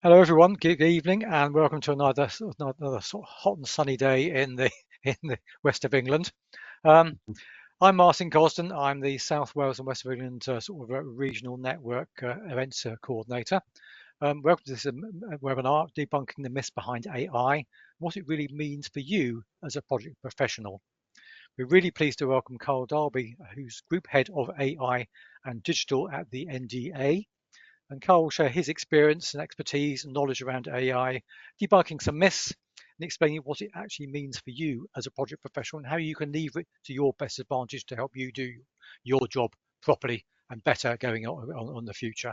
Hello, everyone. Good evening, and welcome to another sort of hot and sunny day in the in the west of England. Um, I'm Martin Gosden. I'm the South Wales and West of England regional network events coordinator. Welcome to this webinar, debunking the myths behind AI, what it really means for you as a project professional. We're really pleased to welcome Carl Darby, who's Group Head of AI and Digital at the NDA. And Carl will share his experience and expertise and knowledge around AI, debunking some myths and explaining what it actually means for you as a project professional and how you can lever it to your best advantage to help you do your job properly and better going on the future.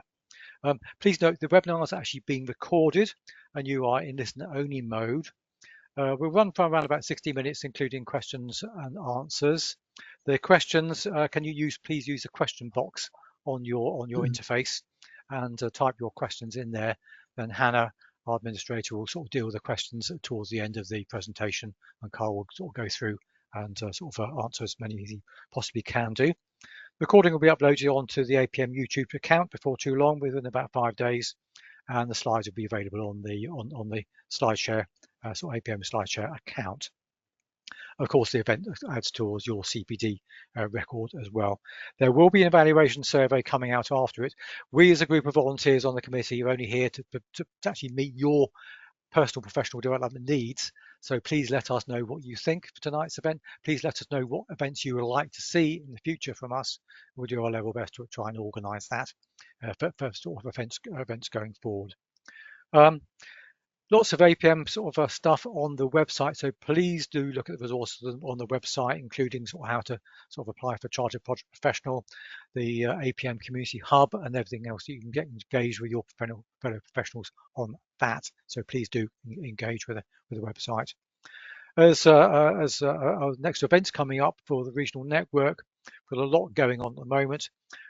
Please note the webinar is actually being recorded and you are in listen-only mode. We'll run for around about 60 minutes, including questions and answers. The questions, please use the question box on your interface and type your questions in there. Then Hannah, our administrator, will sort of deal with the questions towards the end of the presentation, and Carl will sort of go through and answer as many as he possibly can do. Recording will be uploaded onto the APM YouTube account before too long, within about 5 days, and the slides will be available on the SlideShare, APM SlideShare account. Of course, the event adds towards your CPD record as well. There will be an evaluation survey coming out after it. We, as a group of volunteers on the committee, are only here to actually meet your personal professional development needs. So please let us know what you think for tonight's event. Please let us know what events you would like to see in the future from us. We'll do our level best to try and organise that for sort of events going forward. Lots of APM stuff on the website, so please do look at the resources on the website, including how to apply for Chartered Project Professional, the APM Community Hub, and everything else that you can get engaged with your fellow professionals on that. So please do engage with the website. As our next events coming up for the regional network, we've got a lot going on at the moment.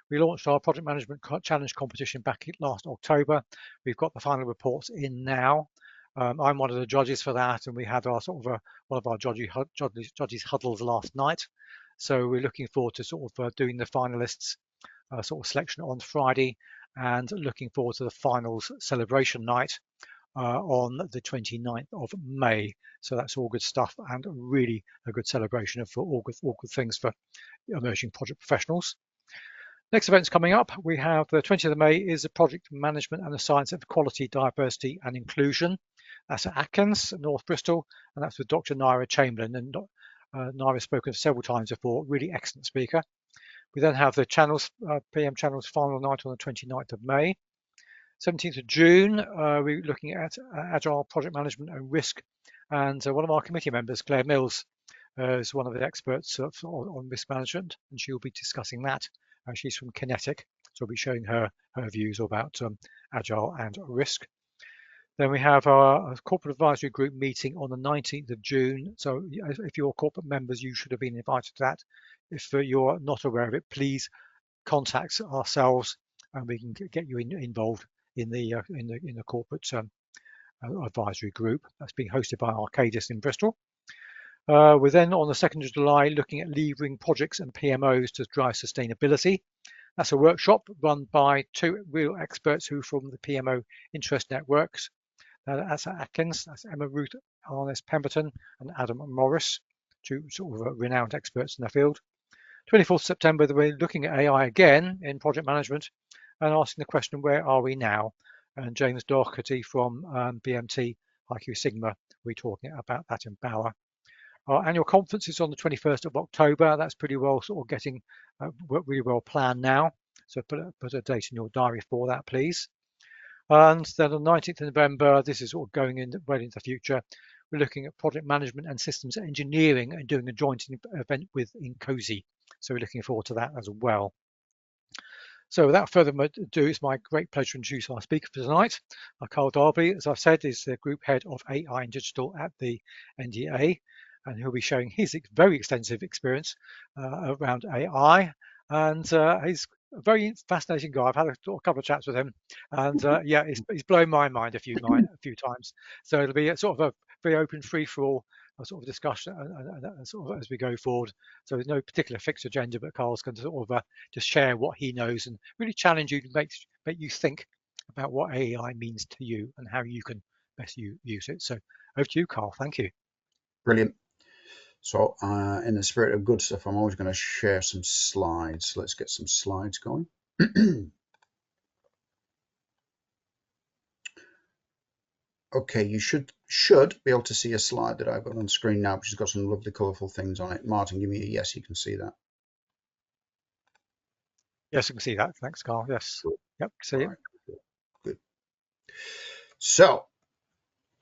We launched our project management challenge competition back last October. We've got the final reports in now. I'm one of the judges for that, and we had our one of our judges huddles last night. So we're looking forward to doing the finalists selection on Friday, and looking forward to the finals celebration night on the 29th of May. So that's all good stuff, and really a good celebration for all good things for emerging project professionals. Next events coming up, we have the 20th of May is the Project Management and the Science of Equality, Diversity and Inclusion. That's at Atkins, North Bristol, and that's with Dr. Naira Chamberlain. And Naira's spoken several times before, really excellent speaker. We then have the PM Channels final night on the 29th of May. 17th of June, we're looking at Agile Project Management and Risk. And one of our committee members, Claire Mills, is one of the experts on risk management, and she will be discussing that. She's from Kinetic, so we'll be showing her views about Agile and risk. Then we have our corporate advisory group meeting on the 19th of June. So if you're corporate members, you should have been invited to that. If you're not aware of it, please contact ourselves, and we can get you involved in the corporate advisory group. That's being hosted by Arcadis in Bristol. We're then on the 2nd of July looking at levering projects and PMOs to drive sustainability. That's a workshop run by two real experts who from the PMO interest networks. That's at Atkins, that's Emma Ruth Arnes Pemberton and Adam Morris, two renowned experts in the field. 24th September, we're looking at AI again in project management and asking the question, where are we now? And James Doherty from BMT IQ Sigma will be talking about that in Bauer. Our annual conference is on the 21st of October. That's pretty well getting really well planned now. So put a date in your diary for that, please. And then on the 19th of November, this is going well into the future. We're looking at project management and systems engineering and doing a joint event with Incosi. So we're looking forward to that as well. So without further ado, it's my great pleasure to introduce our speaker for tonight. Carl Darby, as I've said, is the Group Head of AI and Digital at the NDA. And he'll be showing his very extensive experience around AI. And he's a very fascinating guy. I've had a couple of chats with him, and yeah, he's blown my mind a few times. So it'll be a very open, free-for-all discussion and as we go forward. So there's no particular fixed agenda, but Carl's going to just share what he knows and really challenge you to make you think about what AI means to you and how you can best use it. So over to you, Carl. Thank you. Brilliant. So in the spirit of good stuff, I'm always going to share some slides. So let's get some slides going. Okay, you should be able to see a slide that I've got on screen now, which has got some lovely colourful things on it. Martin, give me a yes, you can see that. Yes, I can see that. Thanks, Carl. Yes. Cool. Yep, see All it. right, good. So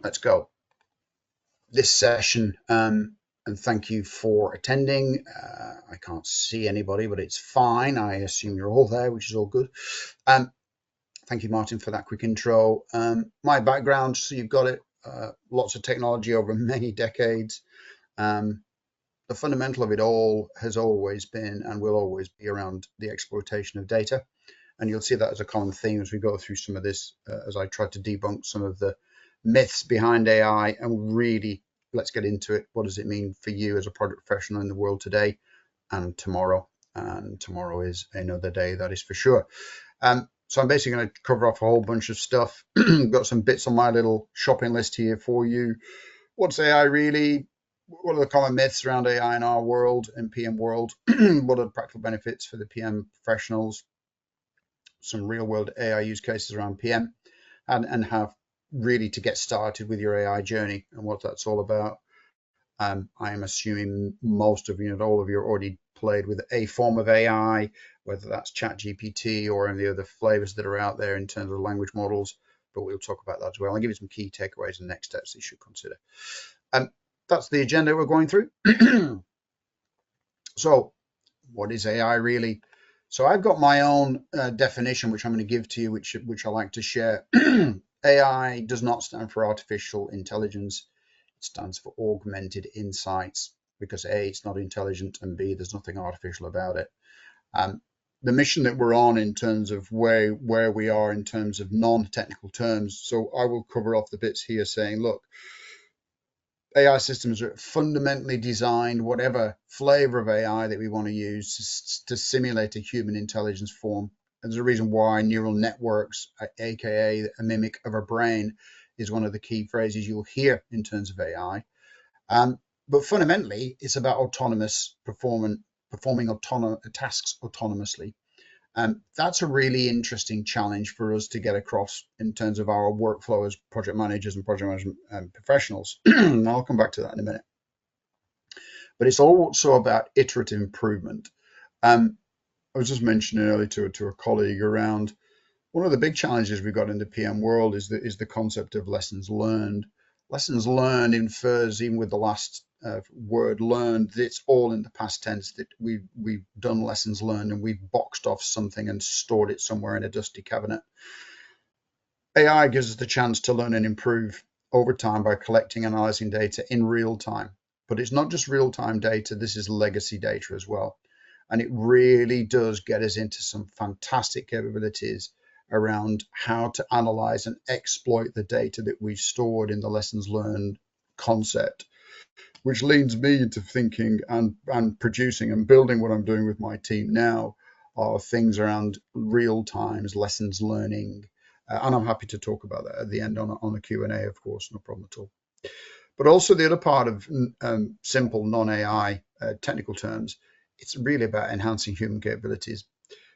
let's go. This session, and thank you for attending. I can't see anybody, but it's fine. I assume you're all there, which is all good. Thank you, Martin, for that quick intro. My background, so you've got it, lots of technology over many decades. The fundamental of it all has always been and will always be around the exploitation of data. And you'll see that as a common theme as we go through some of this, as I try to debunk some of the myths behind AI and really let's get into it. What does it mean for you as a project professional in the world today and tomorrow? And tomorrow is another day, that is for sure. So I'm basically going to cover off a whole bunch of stuff. Got some bits on my little shopping list here for you. What's AI really? What are the common myths around AI in our world, in PM world? What are the practical benefits for the PM professionals? Some real world AI use cases around PM and how really to get started with your AI journey and what that's all about. I am assuming most of you, not all of you, already played with a form of AI, whether that's ChatGPT or any of the other flavors that are out there in terms of language models, but we'll talk about that as well. I'll give you some key takeaways and next steps that you should consider. That's the agenda we're going through. So what is AI really? So I've got my own definition, which I'm going to give to you, which I like to share. AI does not stand for artificial intelligence. It stands for augmented insights because A, it's not intelligent, and B, there's nothing artificial about it. The mission that we're on in terms of where we are in terms of non-technical terms. So I will cover off the bits here saying, look, AI systems are fundamentally designed, whatever flavor of AI that we want to use, to simulate a human intelligence form. And there's a reason why neural networks, aka a mimic of a brain, is one of the key phrases you'll hear in terms of AI. But fundamentally, it's about performing tasks autonomously. That's a really interesting challenge for us to get across in terms of our workflow as project managers and project management professionals. And I'll come back to that in a minute. But it's also about iterative improvement. I was just mentioning earlier to a colleague around one of the big challenges we've got in the PM world is the concept of lessons learned. Lessons learned infers, even with the last word learned, it's all in the past tense, that we've done lessons learned and we've boxed off something and stored it somewhere in a dusty cabinet. AI gives us the chance to learn and improve over time by collecting and analyzing data in real time. But it's not just real-time data, this is legacy data as well. And it really does get us into some fantastic capabilities around how to analyze and exploit the data that we've stored in the lessons learned concept, which leads me into thinking and producing and building what I'm doing with my team now are things around real times, lessons learning. And I'm happy to talk about that at the end on a Q&A, of course, no problem at all. But also the other part of simple non-AI technical terms, it's really about enhancing human capabilities.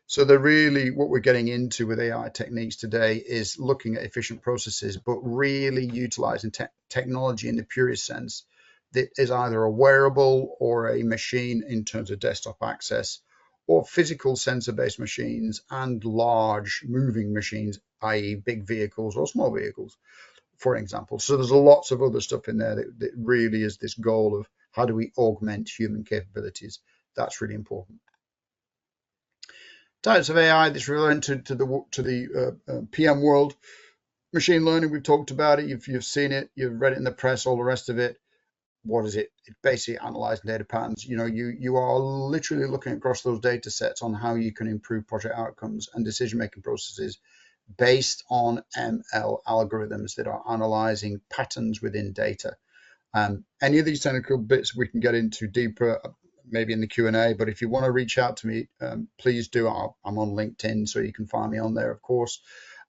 So what we're getting into with AI techniques today is looking at efficient processes, but really utilizing technology in the purest sense that is either a wearable or a machine in terms of desktop access, or physical sensor-based machines and large moving machines, i.e. big vehicles or small vehicles, for example. So there's lots of other stuff in there that really is this goal of how do we augment human capabilities. That's really important. Types of AI that's relevant to the PM world. Machine learning, we've talked about it. You've seen it. You've read it in the press. All the rest of it. What is it? It's basically analyzing data patterns. You are literally looking across those data sets on how you can improve project outcomes and decision-making processes based on ML algorithms that are analyzing patterns within data. Any of these technical bits we can get into deeper, maybe in the Q&A, but if you want to reach out to me, please do. I'm on LinkedIn, so you can find me on there, of course.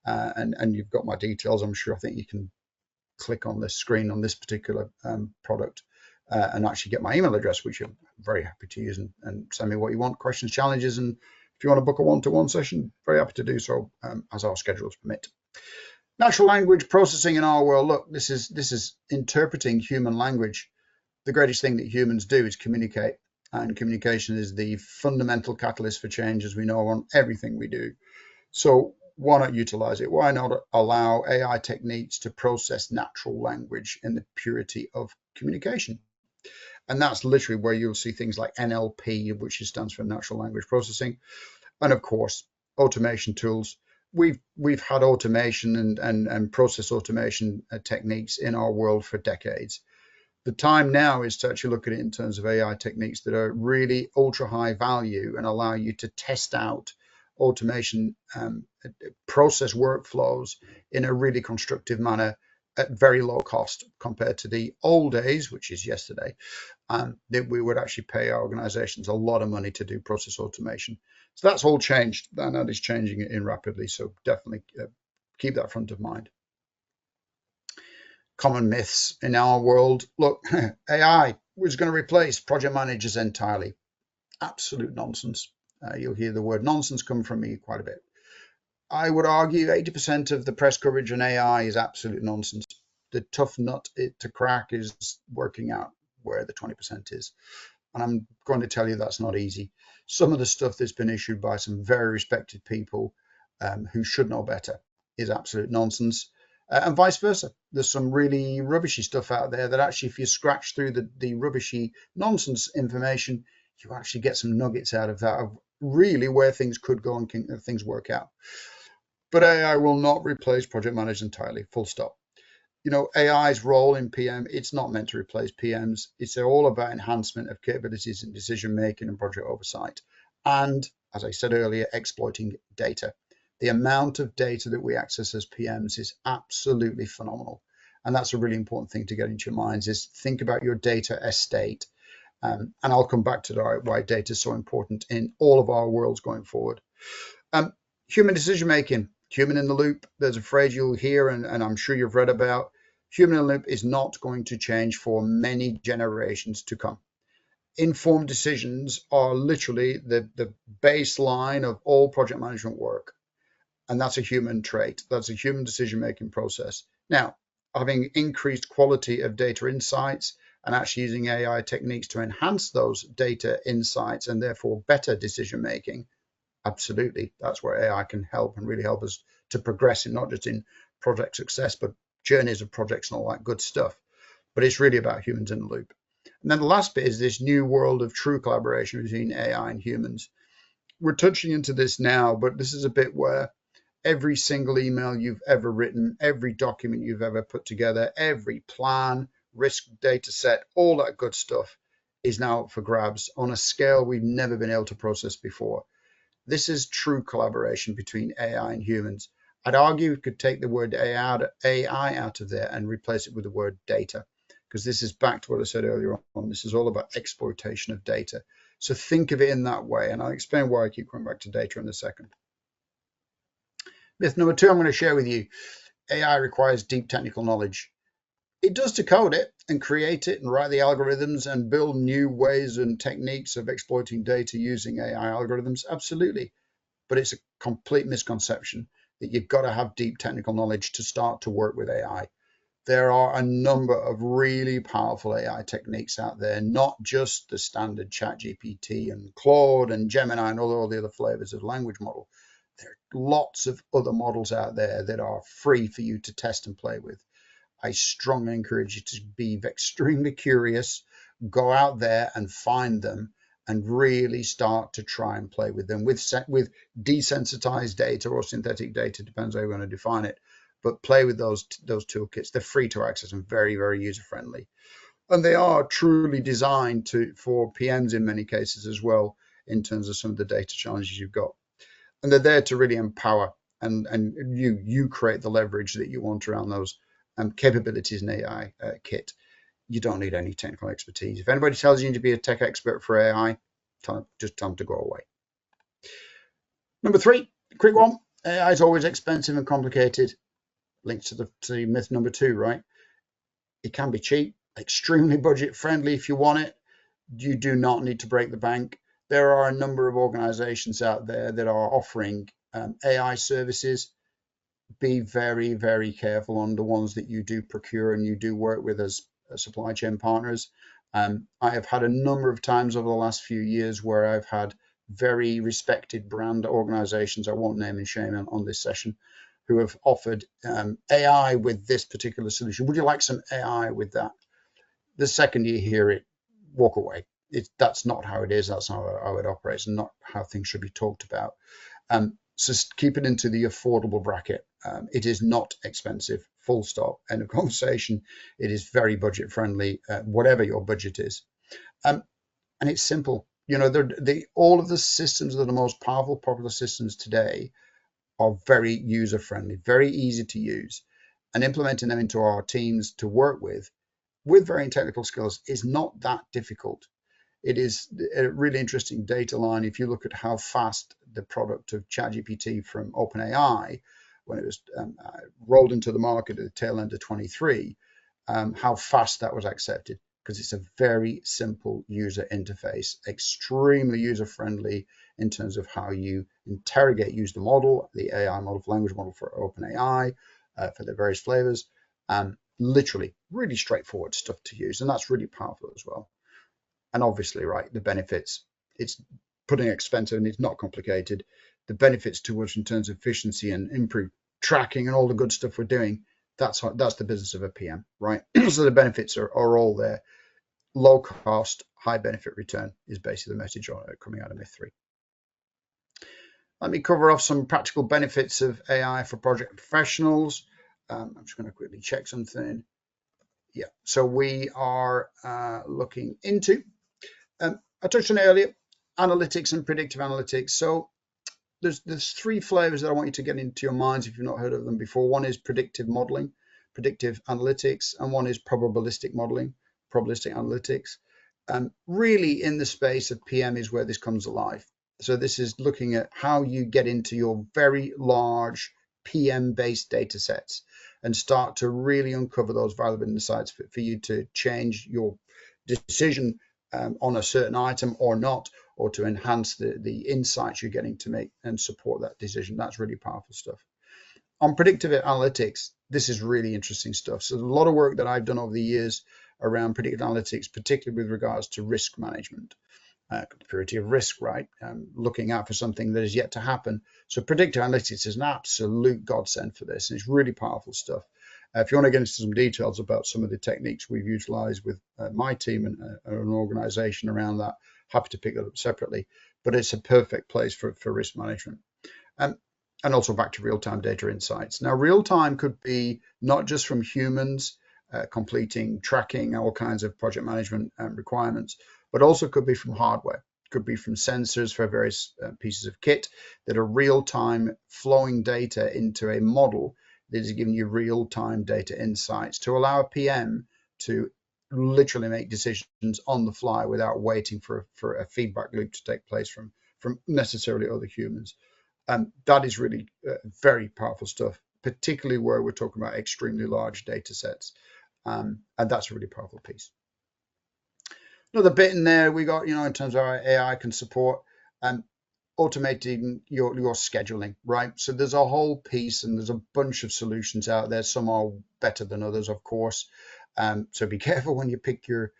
and you've got my details. I'm sure. I think you can click on this screen on this particular product and actually get my email address, which I'm very happy to use, and send me what you want, questions, challenges, and if you want to book a one-to-one session, very happy to do so as our schedules permit. Natural language processing in our world. Look, this is interpreting human language. The greatest thing that humans do is communicate, and communication is the fundamental catalyst for change, as we know, on everything we do. So why not utilize it? Why not allow AI techniques to process natural language in the purity of communication? And that's literally where you'll see things like NLP, which stands for natural language processing, and of course automation tools. We've had automation and process automation techniques in our world for decades. The time now is to actually look at it in terms of AI techniques that are really ultra high value and allow you to test out automation process workflows in a really constructive manner at very low cost compared to the old days, which is yesterday, that we would actually pay our organizations a lot of money to do process automation. So that's all changed, and that is changing in rapidly. So definitely keep that front of mind. Common myths in our world. Look, AI was going to replace project managers entirely. Absolute nonsense. You'll hear the word nonsense come from me quite a bit. I would argue 80% of the press coverage on AI is absolute nonsense. The tough nut to crack is working out where the 20% is. And I'm going to tell you that's not easy. Some of the stuff that's been issued by some very respected people who should know better is absolute nonsense. And vice versa. There's some really rubbishy stuff out there that actually, if you scratch through the rubbishy nonsense information, you actually get some nuggets out of that, of really where things could go and things work out. But AI will not replace project managers entirely, full stop. You know, AI's role in PM, it's not meant to replace PMs. It's all about enhancement of capabilities in decision making and project oversight. And as I said earlier, exploiting data. The amount of data that we access as PMs is absolutely phenomenal. And that's a really important thing to get into your minds, is think about your data estate. And I'll come back to why data is so important in all of our worlds going forward. Human decision making, human in the loop. There's a phrase you'll hear, and I'm sure you've read about. Human in the loop is not going to change for many generations to come. Informed decisions are literally the baseline of all project management work. And that's a human trait. That's a human decision-making process. Now, having increased quality of data insights and actually using AI techniques to enhance those data insights and therefore better decision-making, absolutely, that's where AI can help and really help us to progress in not just in project success, but journeys of projects and all that good stuff. But it's really about humans in the loop. And then the last bit is this new world of true collaboration between AI and humans. We're touching into this now, but this is a bit where every single email you've ever written, every document you've ever put together, every plan, risk data set, all that good stuff is now up for grabs on a scale we've never been able to process before. This is true collaboration between AI and humans. I'd argue we could take the word AI out of there and replace it with the word data, because this is back to what I said earlier on. This is all about exploitation of data. So think of it in that way, and I'll explain why I keep coming back to data in a second. Myth number 2 I'm going to share with you. AI requires deep technical knowledge. It does to code it and create it and write the algorithms and build new ways and techniques of exploiting data using AI algorithms, absolutely. But it's a complete misconception that you've got to have deep technical knowledge to start to work with AI. There are a number of really powerful AI techniques out there, not just the standard ChatGPT and Claude and Gemini and all the other flavors of language model. There are lots of other models out there that are free for you to test and play with. I strongly encourage you to be extremely curious, go out there and find them and really start to try and play with them with desensitized data or synthetic data, depends how you're going to define it. But play with those toolkits. They're free to access and very, very user-friendly. And they are truly designed for PMs in many cases as well, in terms of some of the data challenges you've got. And they're there to really empower and you create the leverage that you want around those capabilities in AI kit. You don't need any technical expertise. If anybody tells you to be a tech expert for AI, just tell them to go away. Number 3, quick one. AI is always expensive and complicated. Links to myth number 2, right? It can be cheap, extremely budget friendly if you want it. You do not need to break the bank. There are a number of organizations out there that are offering AI services. Be very, very careful on the ones that you do procure and you do work with as supply chain partners. I have had a number of times over the last few years where I've had very respected brand organizations, I won't name and shame on this session, who have offered AI with this particular solution. Would you like some AI with that? The second you hear it, walk away. That's not how it is. That's not how it operates, and not how things should be talked about. So keep it into the affordable bracket. It is not expensive. Full stop. End of conversation. It is very budget friendly, whatever your budget is, and it's simple. You know, all of the systems that are the most powerful, popular systems today are very user friendly, very easy to use, and implementing them into our teams to work with varying technical skills is not that difficult. It is a really interesting data line. If you look at how fast the product of ChatGPT from OpenAI, when it was rolled into the market at the tail end of 23, how fast that was accepted, because it's a very simple user interface, extremely user friendly in terms of how you use the model, the AI model, language model for OpenAI, for the various flavors. Literally really straightforward stuff to use, and that's really powerful as well. And obviously, right, the benefits, it's putting expensive and it's not complicated. The benefits to us in terms of efficiency and improved tracking and all the good stuff we're doing, that's the business of a PM, right? So the benefits are all there. Low cost, high benefit return is basically the message coming out of myth 3. Let me cover off some practical benefits of AI for project professionals. I'm just going to quickly check something. Yeah, so we are looking into, I touched on it earlier, analytics and predictive analytics. So there's 3 flavors that I want you to get into your minds if you've not heard of them before. One is predictive modeling, predictive analytics, and one is probabilistic modeling, probabilistic analytics. Really in the space of PM is where this comes alive. So this is looking at how you get into your very large PM-based data sets and start to really uncover those valuable insights for you to change your decision on a certain item or not, or to enhance the insights you're getting to make and support that decision. That's really powerful stuff. On predictive analytics, this is really interesting stuff. So there's a lot of work that I've done over the years around predictive analytics, particularly with regards to risk management. Purity of risk, right? Looking out for something that is yet to happen. So predictive analytics is an absolute godsend for this, and it's really powerful stuff. If you want to get into some details about some of the techniques we've utilized with my team and an organization around that, happy to pick that up separately, but it's a perfect place for risk management. And also back to real-time data insights. Now, real-time could be not just from humans completing, tracking, all kinds of project management requirements, but also could be from hardware, could be from sensors for various pieces of kit that are real-time flowing data into a model that is giving you real-time data insights to allow a PM to literally make decisions on the fly without waiting for a feedback loop to take place from necessarily other humans. That is really very powerful stuff, particularly where we're talking about extremely large data sets. And that's a really powerful piece. Another bit in there we got, in terms of how AI can support automating your scheduling, right? So there's a whole piece and there's a bunch of solutions out there. Some are better than others, of course. So be careful when you pick your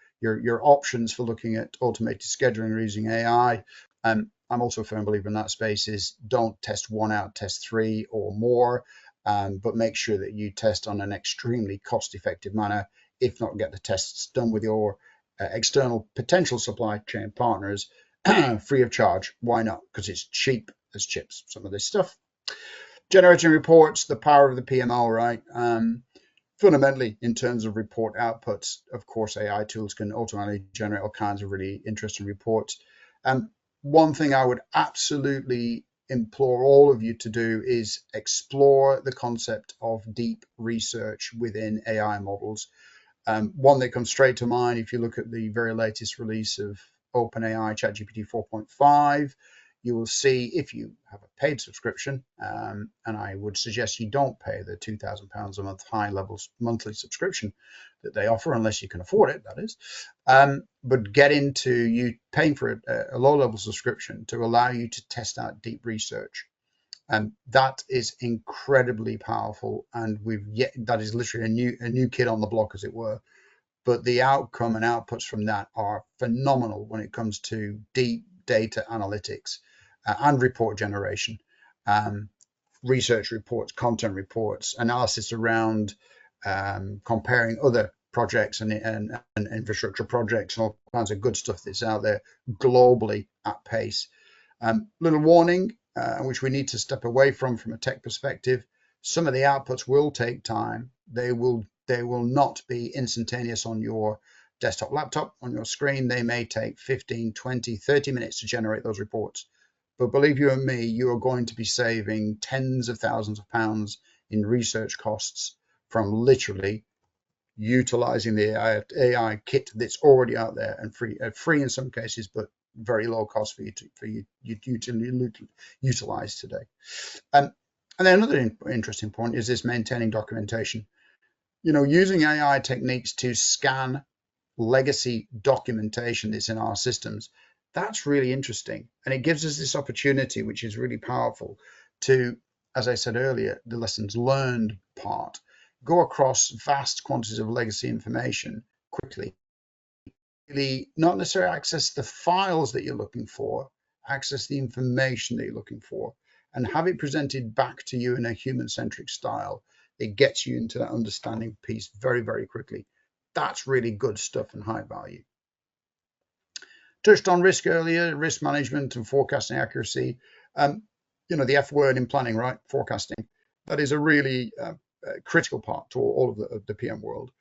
options for looking at automated scheduling or using AI. I'm also a firm believer in that space is don't test 1 out, test 3 or more, but make sure that you test on an extremely cost-effective manner. If not, get the tests done with your external potential supply chain partners free of charge. Why not? Because it's cheap as chips, some of this stuff. Generating reports, the power of the PMO, right? Fundamentally, in terms of report outputs, of course, AI tools can automatically generate all kinds of really interesting reports. One thing I would absolutely implore all of you to do is explore the concept of deep research within AI models. One that comes straight to mind, if you look at the very latest release of OpenAI ChatGPT 4.5, you will see if you have a paid subscription, and I would suggest you don't pay the £2,000 a month high levels monthly subscription that they offer, unless you can afford it, that is. But get into you paying for a low level subscription to allow you to test out deep research. And that is incredibly powerful. And that is literally a new kid on the block, as it were. But the outcome and outputs from that are phenomenal when it comes to deep data analytics and report generation, research reports, content reports, analysis around comparing other projects and infrastructure projects, and all kinds of good stuff that's out there globally at pace. Little warning, which we need to step away from a tech perspective. Some of the outputs will take time. They will not be instantaneous on your desktop, laptop, on your screen. They may take 15, 20, 30 minutes to generate those reports. But believe you and me, you are going to be saving tens of thousands of pounds in research costs from literally utilizing the AI kit that's already out there and free in some cases, but very low cost for you to utilize today. And then another interesting point is this maintaining documentation. Using AI techniques to scan legacy documentation that's in our systems, that's really interesting. And it gives us this opportunity, which is really powerful, to, as I said earlier, the lessons learned part, go across vast quantities of legacy information quickly. Really not necessarily access the files that you're looking for, access the information that you're looking for, and have it presented back to you in a human-centric style. It gets you into that understanding piece very, very quickly. That's really good stuff and high value. Touched on risk earlier, risk management and forecasting accuracy. The F word in planning, right? Forecasting. That is a really critical part to all of the PM world.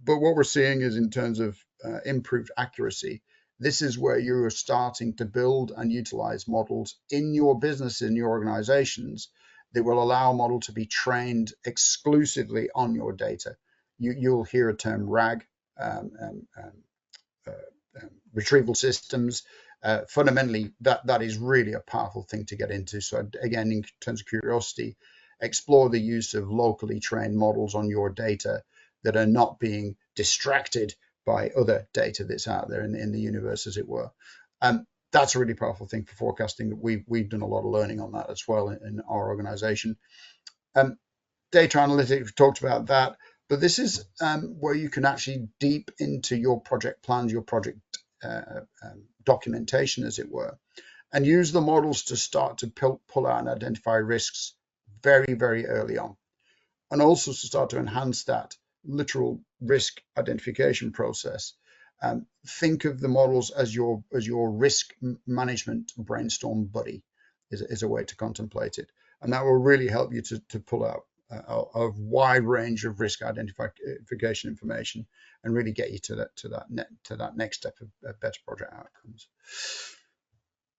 But what we're seeing is, in terms of improved accuracy, this is where you're starting to build and utilize models in your business, in your organizations, that will allow a model to be trained exclusively on your data. You'll hear a term RAG, retrieval systems. Fundamentally, that is really a powerful thing to get into. So again, in terms of curiosity, explore the use of locally trained models on your data that are not being distracted by other data that's out there in the universe, as it were. That's a really powerful thing for forecasting. We've done a lot of learning on that as well in our organization. Data analytics, we've talked about that, but this is where you can actually deep into your project plans, your project documentation, as it were, and use the models to start to pull out and identify risks very, very early on, and also to start to enhance that literal risk identification process. Think of the models as your risk management brainstorm buddy, is a way to contemplate it, and that will really help you to pull out a wide range of risk identification information and really get you to that next step of better project outcomes.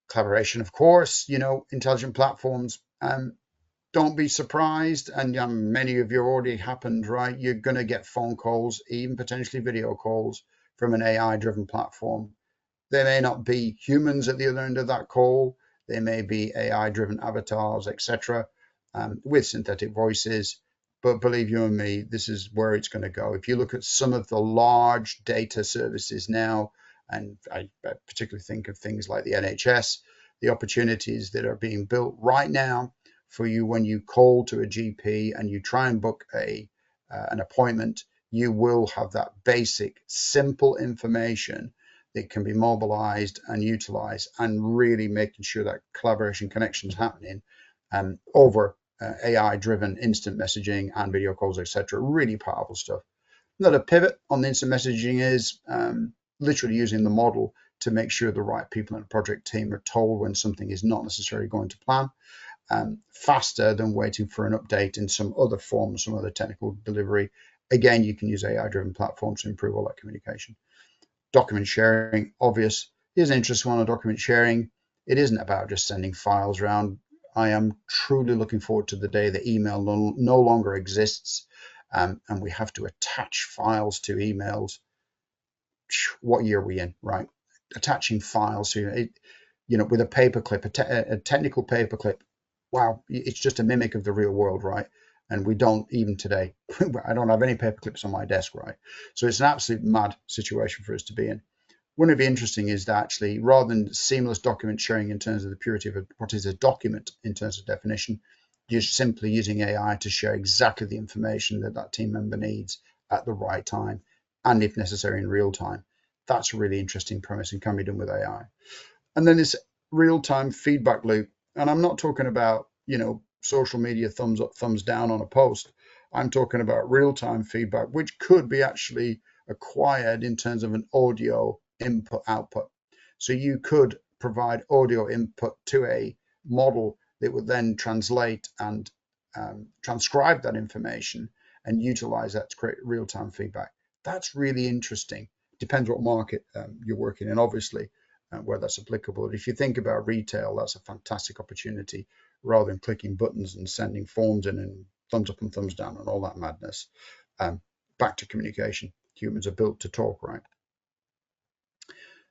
Collaboration, of course, intelligent platforms. Don't be surprised, and many of you already happened, right? You're going to get phone calls, even potentially video calls, from an AI-driven platform. There may not be humans at the other end of that call. There may be AI-driven avatars, etc., with synthetic voices. But believe you and me, this is where it's going to go. If you look at some of the large data services now, and I particularly think of things like the NHS, the opportunities that are being built right now for you when you call to a GP and you try and book an appointment, you will have that basic, simple information that can be mobilized and utilized, and really making sure that collaboration connections happening over AI-driven instant messaging and video calls, etc. Really powerful stuff. Another pivot on the instant messaging is literally using the model to make sure the right people in the project team are told when something is not necessarily going to plan. Faster than waiting for an update in some other form, some other technical delivery. Again, you can use AI-driven platforms to improve all that communication. Document sharing, obvious. Here's an interesting one on document sharing. It isn't about just sending files around. I am truly looking forward to the day that email no longer exists, and we have to attach files to emails. What year are we in, right? Attaching files to it. with a paperclip, a technical paperclip. Wow, it's just a mimic of the real world, right? And we don't even today. I don't have any paperclips on my desk, right? So it's an absolute mad situation for us to be in. Wouldn't it be interesting is that actually, rather than seamless document sharing in terms of the purity of what is a document in terms of definition, you're simply using AI to share exactly the information that that team member needs at the right time, and if necessary in real time. That's a really interesting premise and can be done with AI. And then this real-time feedback loop. And I'm not talking about, social media thumbs up, thumbs down on a post. I'm talking about real-time feedback, which could be actually acquired in terms of an audio input output. So you could provide audio input to a model that would then translate and transcribe that information and utilize that to create real-time feedback. That's really interesting. Depends what market you're working in, obviously, where that's applicable. If you think about retail, that's a fantastic opportunity rather than clicking buttons and sending forms in and thumbs up and thumbs down and all that madness. Back to communication. Humans are built to talk, right?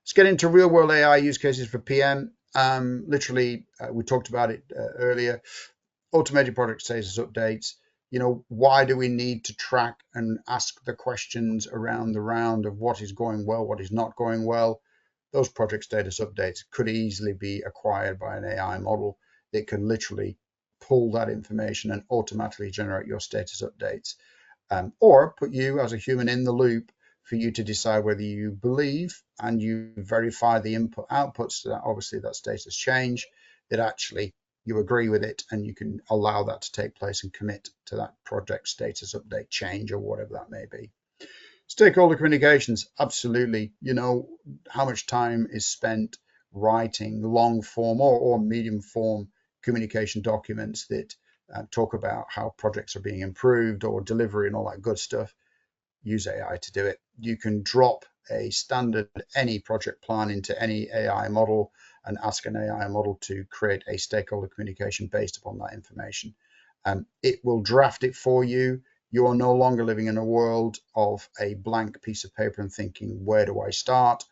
Let's get into real world AI use cases for PM. Literally, we talked about it earlier. Automated project status updates. Why do we need to track and ask the questions around the round of what is going well, what is not going well? Those project status updates could easily be acquired by an AI model that can literally pull that information and automatically generate your status updates, or put you as a human in the loop for you to decide whether you believe and you verify the input outputs to that, obviously that status change, that actually you agree with it and you can allow that to take place and commit to that project status update change or whatever that may be. Stakeholder communications, absolutely. How much time is spent writing long form or medium form communication documents that talk about how projects are being improved or delivery and all that good stuff. Use AI to do it. You can drop a standard any project plan into any AI model and ask an AI model to create a stakeholder communication based upon that information. It will draft it for you. You are no longer living in a world of a blank piece of paper and thinking, where do I start?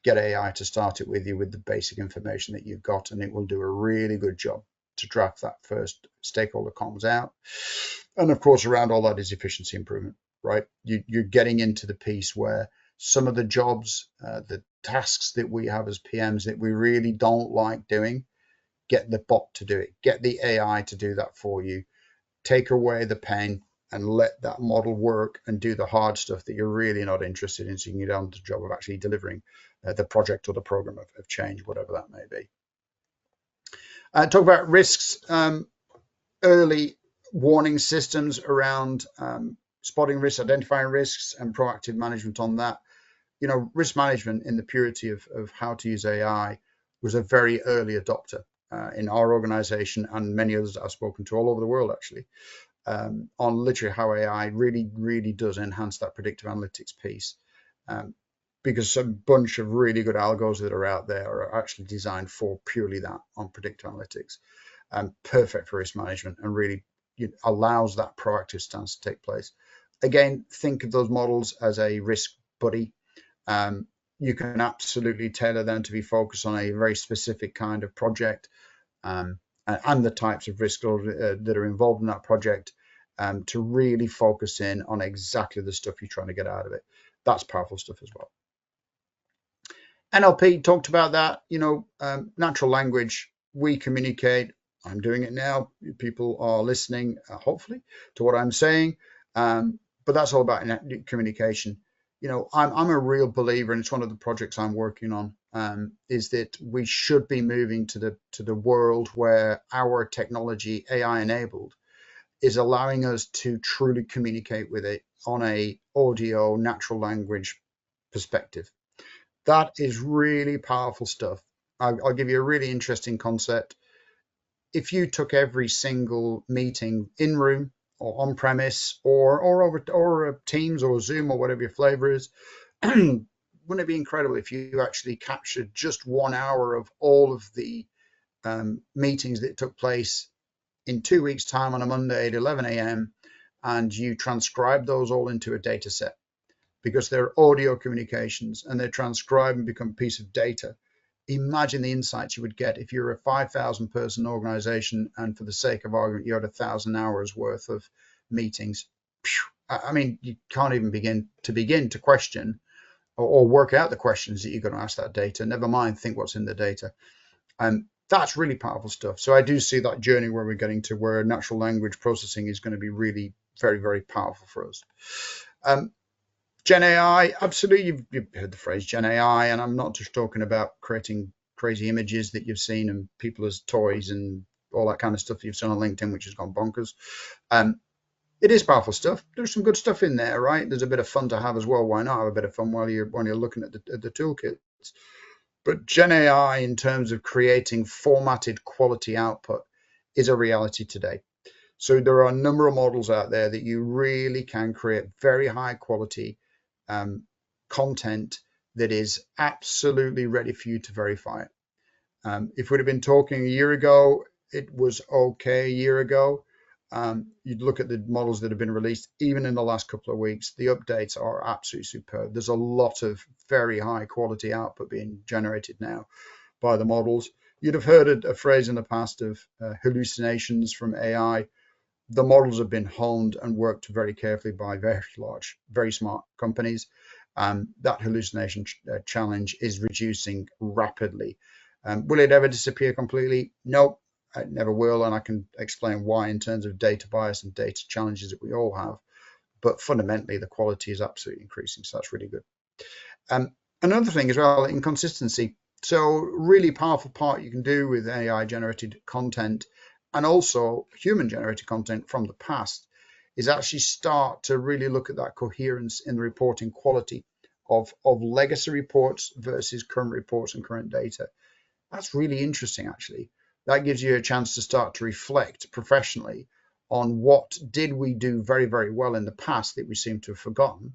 Get AI to start it with you with the basic information that you've got, and it will do a really good job to draft that first stakeholder comms out. And of course, around all that is efficiency improvement, right? You're getting into the piece where some of the jobs, the tasks that we have as PMs that we really don't like doing, get the bot to do it, get the AI to do that for you, take away the pain and let that model work and do the hard stuff that you're really not interested in, so you can get on to the job of actually delivering the project or the program of change, whatever that may be. Talk about risks, early warning systems around spotting risks, identifying risks, and proactive management on that. Risk management in the purity of how to use AI was a very early adopter in our organization and many others that I've spoken to all over the world, actually, on literally how AI really, really does enhance that predictive analytics piece. Because a bunch of really good algos that are out there are actually designed for purely that on predictive analytics, perfect for risk management and really allows that proactive stance to take place. Again, think of those models as a risk buddy. You can absolutely tailor them to be focused on a very specific kind of project and the types of risks that are involved in that project to really focus in on exactly the stuff you're trying to get out of it. That's powerful stuff as well. NLP, talked about that, natural language, we communicate. I'm doing it now. People are listening, hopefully, to what I'm saying. But that's all about communication. I'm a real believer, and it's one of the projects I'm working on, is that we should be moving to the world where our technology, AI enabled, is allowing us to truly communicate with it on a audio, natural language perspective. That is really powerful stuff. I'll give you a really interesting concept. If you took every single meeting in room or on premise or over Teams or Zoom or whatever your flavor is, wouldn't it be incredible if you actually captured just 1 hour of all of the meetings that took place in 2 weeks' time on a Monday at 11 a.m. and you transcribe those all into a data set? Because they're audio communications and they're transcribed and become a piece of data. imagine the insights you would get if you're a 5,000 person organization and for the sake of argument you had 1,000 hours worth of meetings. I mean, you can't even begin to question or work out the questions that you're going to ask that data, never mind think what's in the data. And that's really powerful stuff. So I do see that journey where we're getting to where natural language processing is going to be really very, very powerful for us. Gen AI, absolutely. You've heard the phrase Gen AI, and I'm not just talking about creating crazy images that you've seen and people as toys and all that kind of stuff you've seen on LinkedIn, which has gone bonkers. It is powerful stuff. There's some good stuff in there, right? There's a bit of fun to have as well. Why not have a bit of fun while you're looking at the toolkits? But Gen AI, in terms of creating formatted quality output, is a reality today. So there are a number of models out there that you really can create very high quality content that is absolutely ready for you to verify it. If we'd have been talking a year ago, it was okay a year ago. You'd look at the models that have been released, even in the last couple of weeks, the updates are absolutely superb. There's a lot of very high quality output being generated now by the models. You'd have heard a phrase in the past of hallucinations from AI. The models have been honed and worked very carefully by very large, very smart companies. That hallucination challenge is reducing rapidly. Will it ever disappear completely? No, it never will. And I can explain why in terms of data bias and data challenges that we all have. But fundamentally, the quality is absolutely increasing. So that's really good. Another thing as well, inconsistency. So really powerful part you can do with AI generated content and also human generated content from the past is actually start to really look at that coherence in the reporting quality of legacy reports versus current reports and current data. That's really interesting, actually. That gives you a chance to start to reflect professionally on what did we do very, very well in the past that we seem to have forgotten,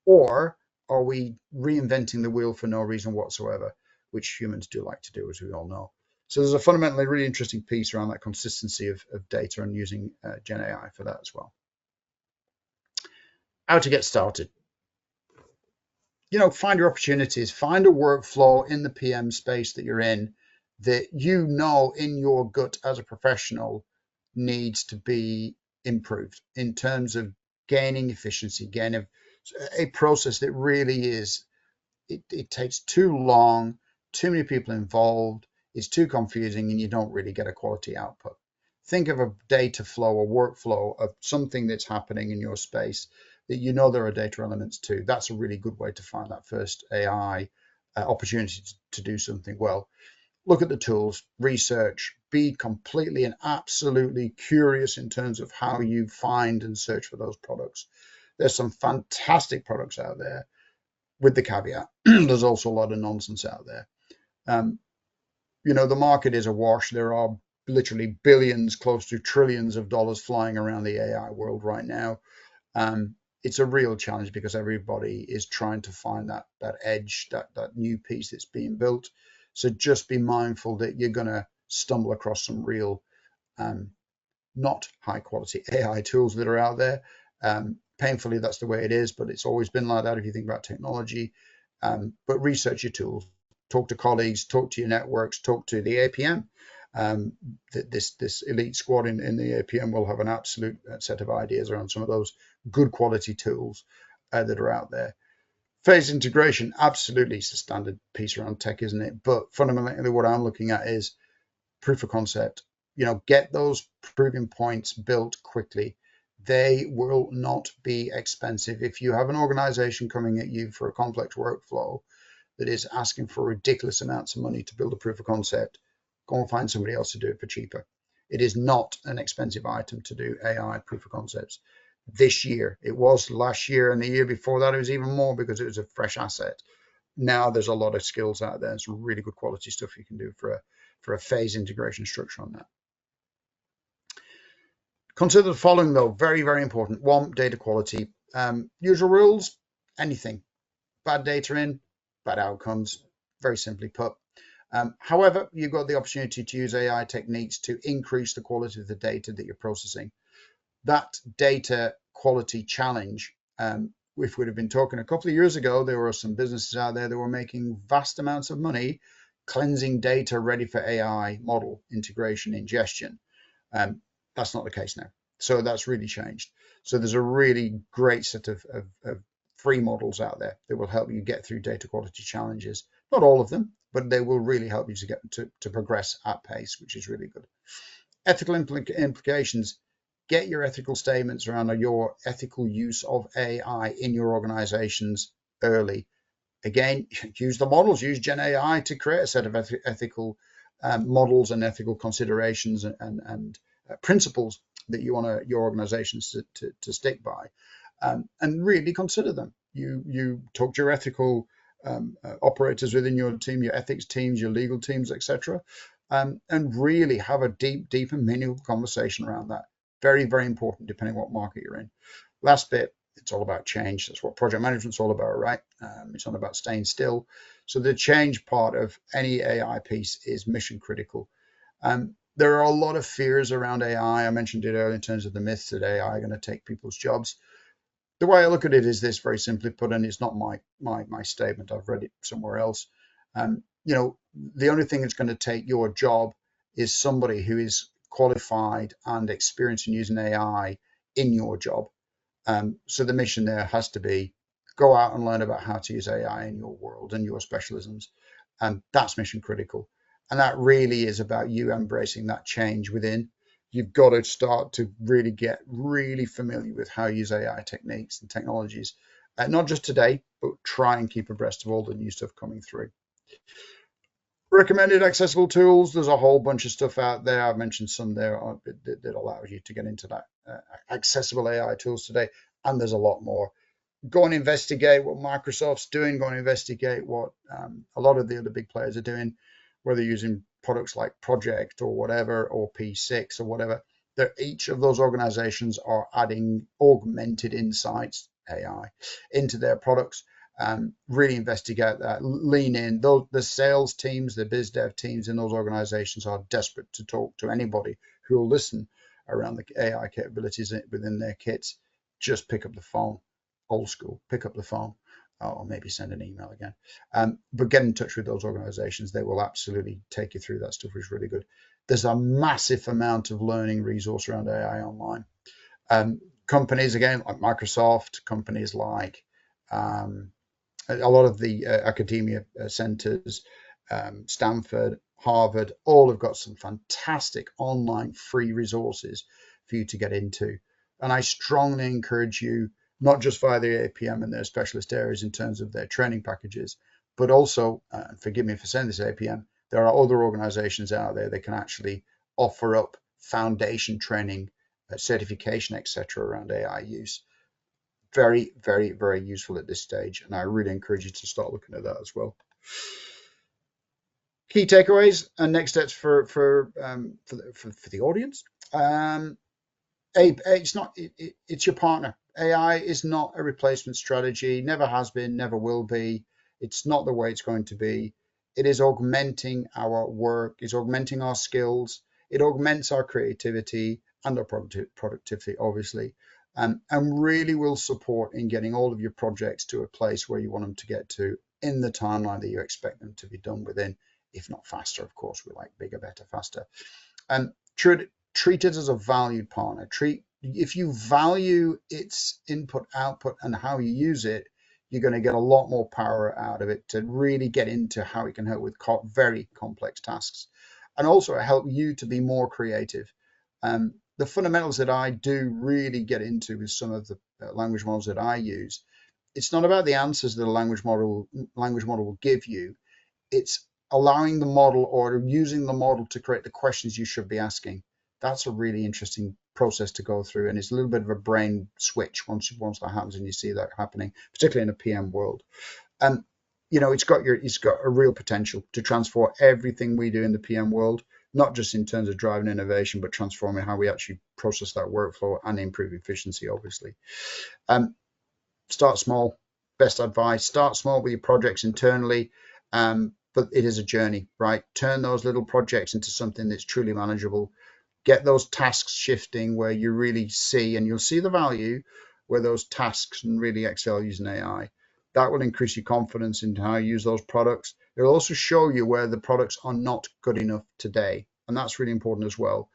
or are we reinventing the wheel for no reason whatsoever, which humans do like to do, as we all know. So there's a fundamentally really interesting piece around that consistency of data and using Gen AI for that as well. How to get started. Find your opportunities, find a workflow in the PM space that you're in that in your gut as a professional needs to be improved in terms of gaining efficiency, gaining a process that really is, it takes too long, too many people involved, it's too confusing, and you don't really get a quality output. Think of a data flow, a workflow of something that's happening in your space that there are data elements to. That's a really good way to find that first AI opportunity to do something well. Look at the tools, research, be completely and absolutely curious in terms of how you find and search for those products. There's some fantastic products out there with the caveat. There's also a lot of nonsense out there. The market is awash. There are literally billions, close to trillions of dollars flying around the AI world right now. It's a real challenge because everybody is trying to find that edge, that new piece that's being built. So just be mindful that you're going to stumble across some real not high quality AI tools that are out there. Painfully, that's the way it is, but it's always been like that if you think about technology. But research your tools, talk to colleagues, talk to your networks, talk to the APM. This elite squad in the APM will have an absolute set of ideas around some of those good quality tools that are out there. Phase integration, absolutely, it's a standard piece around tech, isn't it? But fundamentally, what I'm looking at is proof of concept. Get those proving points built quickly. They will not be expensive. If you have an organization coming at you for a complex workflow that is asking for ridiculous amounts of money to build a proof of concept, go and find somebody else to do it for cheaper. It is not an expensive item to do AI proof of concepts. This year, it was last year, and the year before that, it was even more because it was a fresh asset. Now there's a lot of skills out there and some really good quality stuff you can do for a phase integration structure on that. Consider the following, though, very, very important. One, data quality. Usual rules, anything. Bad data in, bad outcomes, very simply put. However, you've got the opportunity to use AI techniques to increase the quality of the data that you're processing. That data quality challenge, if we'd have been talking a couple of years ago, there were some businesses out there that were making vast amounts of money cleansing data ready for AI model integration ingestion. That's not the case now. So that's really changed. So there's a really great set of free models out there that will help you get through data quality challenges. Not all of them, but they will really help you to get to progress at pace, which is really good. Ethical implications. Get your ethical statements around your ethical use of AI in your organizations early. Again, use the models, use Gen AI to create a set of ethical models and ethical considerations and principles that you want your organizations to stick by, and really consider them. You talk to your ethical operators within your team, your ethics teams, your legal teams, etc., and really have a deep and meaningful conversation around that. Very, very important, depending on what market you're in. Last bit, it's all about change. That's what project management's all about, right? It's not about staying still. So the change part of any AI piece is mission critical. There are a lot of fears around AI. I mentioned it earlier in terms of the myths that AI are going to take people's jobs. The way I look at it is this, very simply put, and it's not my statement. I've read it somewhere else. The only thing that's going to take your job is somebody who is qualified and experienced in using AI in your job. So the mission there has to be go out and learn about how to use AI in your world and your specialisms. And that's mission critical. And that really is about you embracing that change within. You've got to start to really get really familiar with how to use AI techniques and technologies, not just today, but try and keep abreast of all the new stuff coming through. Recommended accessible tools. There's a whole bunch of stuff out there. I've mentioned some there that allows you to get into that accessible AI tools today. And there's a lot more. Go and investigate what Microsoft's doing. Go and investigate what a lot of the other big players are doing, whether using products like Project or whatever, or P6 or whatever. Each of those organizations are adding augmented insights, AI, into their products. Really investigate that, lean in. The sales teams, the biz dev teams in those organizations are desperate to talk to anybody who will listen around the AI capabilities within their kits. Just pick up the phone, old school, pick up the phone, or maybe send an email again. But get in touch with those organizations. They will absolutely take you through that stuff, which is really good. There's a massive amount of learning resource around AI online. Companies, again, like Microsoft, companies like a lot of the academia centers, Stanford, Harvard, all have got some fantastic online free resources for you to get into. And I strongly encourage you, not just via the APM and their specialist areas in terms of their training packages, but also, forgive me for saying this, APM, there are other organizations out there that can actually offer up foundation training, certification, etc. around AI use. Very, very, very useful at this stage, and I really encourage you to start looking at that as well. Key takeaways and next steps for the audience. It's your partner. AI is not a replacement strategy. Never has been. Never will be. It's not the way it's going to be. It is augmenting our work. It's augmenting our skills. It augments our creativity and our productivity, obviously. And really will support in getting all of your projects to a place where you want them to get to in the timeline that you expect them to be done within, if not faster. Of course, we like bigger, better, faster. And treat it as a valued partner. If you value its input, output, and how you use it, you're going to get a lot more power out of it to really get into how it can help with very complex tasks, and also help you to be more creative. The fundamentals that I do really get into with some of the language models that I use, it's not about the answers that a language model will give you. It's allowing the model or using the model to create the questions you should be asking. That's a really interesting process to go through, and it's a little bit of a brain switch once that happens and you see that happening, particularly in a PM world. And it's got a real potential to transform everything we do in the PM world, not just in terms of driving innovation, but transforming how we actually process that workflow and improve efficiency, obviously. Start small, best advice. Start small with your projects internally, but it is a journey, right? Turn those little projects into something that's truly manageable. Get those tasks shifting where you really see, and you'll see the value where those tasks can really excel using AI. That will increase your confidence in how you use those products. It'll also show you where the products are not good enough today, and that's really important as well.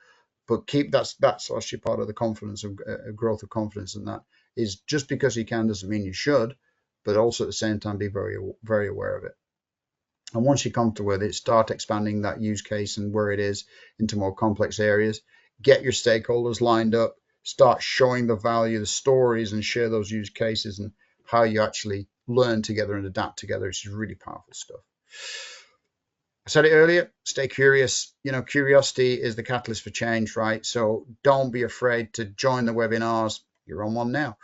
But that's actually part of the confidence of growth of confidence, and that is just because you can doesn't mean you should, but also at the same time be very, very aware of it. And once you're comfortable with it, start expanding that use case and where it is into more complex areas. Get your stakeholders lined up, start showing the value, the stories, and share those use cases and how you actually learn together and adapt together, which is really powerful stuff. I said it earlier, stay curious. You know, curiosity is the catalyst for change, right? So don't be afraid to join the webinars. You're on one now.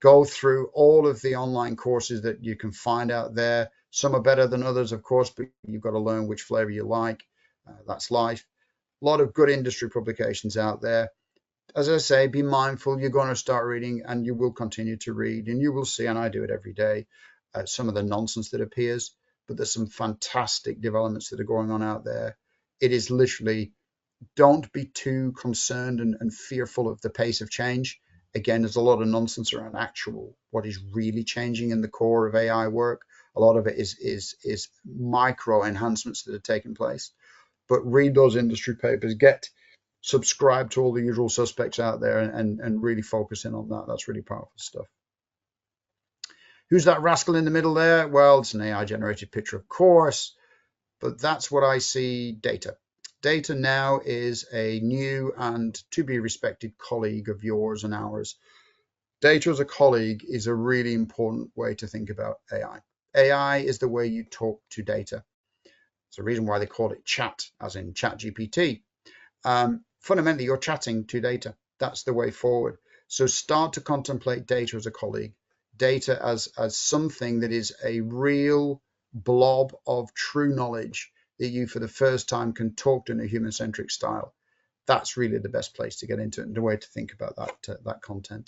Go through all of the online courses that you can find out there. Some are better than others, of course, but you've got to learn which flavor you like. That's life. A lot of good industry publications out there. As I say, be mindful. You're going to start reading, and you will continue to read, and you will see, and I do it every day, some of the nonsense that appears. But there's some fantastic developments that are going on out there. It is literally, don't be too concerned and fearful of the pace of change. Again, there's a lot of nonsense around what is really changing in the core of AI work. A lot of it is micro enhancements that are taking place. But read those industry papers, subscribe to all the usual suspects out there, and really focus in on that. That's really powerful stuff. Who's that rascal in the middle there? Well, it's an AI-generated picture, of course, but that's what I see data. Data now is a new and to be respected colleague of yours and ours. Data as a colleague is a really important way to think about AI. AI is the way you talk to data. It's the reason why they call it chat, as in ChatGPT. Fundamentally, you're chatting to data. That's the way forward. So start to contemplate data as a colleague. Data as something that is a real blob of true knowledge that you for the first time can talk to in a human-centric style. That's really the best place to get into it and the way to think about that content.